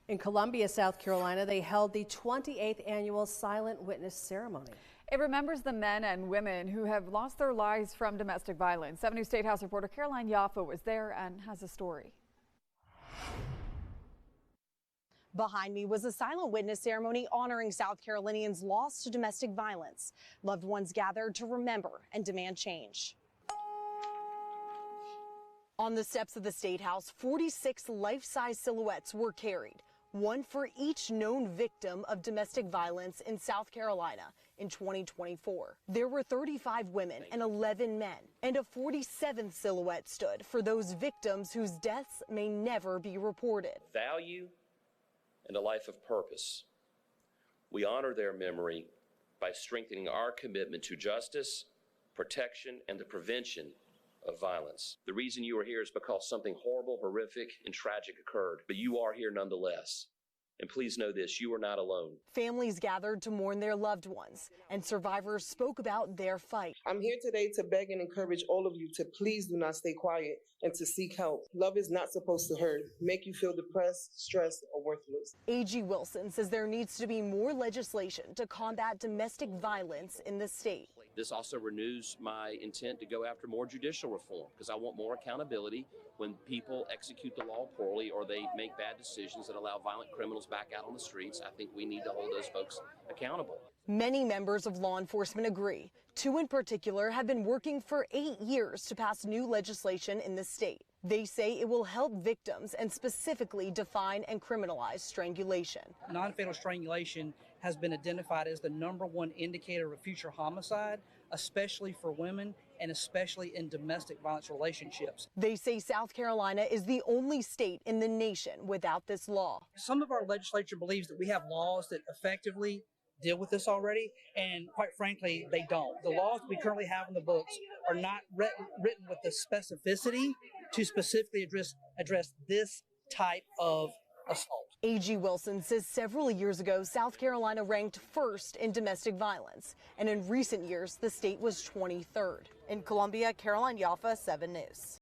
In Columbia, South Carolina, they held the 28th annual Silent Witness Ceremony. It remembers the men and women who have lost their lives from domestic violence. 7 News State House reporter Caroline Yaffa was there and has a story. Behind me was a silent witness ceremony honoring South Carolinians lost to domestic violence. Loved ones gathered to remember and demand change. On the steps of the State House, 46 life-size silhouettes were carried, one for each known victim of domestic violence in South Carolina in 2024. There were 35 women and 11 men, and a 47th silhouette stood for those victims whose deaths may never be reported. Value and a life of purpose. We honor their memory by strengthening our commitment to justice, protection, and the prevention of violence. The reason you are here is because something horrible, horrific, and tragic occurred, but you are here nonetheless. And please know this, you are not alone. Families gathered to mourn their loved ones, and survivors spoke about their fight. I'm here today to beg and encourage all of you to please do not stay quiet and to seek help. Love is not supposed to hurt, make you feel depressed, stressed, or worthless. A.G. Wilson says there needs to be more legislation to combat domestic violence in the state. This also renews my intent to go after more judicial reform because I want more accountability when people execute the law poorly or they make bad decisions that allow violent criminals back out on the streets. I think we need to hold those folks accountable. Many members of law enforcement agree. Two in particular have been working for 8 years to pass new legislation in the state. They say it will help victims and specifically define and criminalize strangulation. Non-fatal strangulation has been identified as the #1 indicator of future homicide, especially for women and especially in domestic violence relationships. They say South Carolina is the only state in the nation without this law. Some of our legislature believes that we have laws that effectively deal with this already, and quite frankly, they don't. The laws we currently have in the books are not written with the specificity to specifically address this type of assault. A.G. Wilson says several years ago, South Carolina ranked first in domestic violence, and in recent years, the state was 23rd. In Columbia, Caroline Yaffa, 7 News.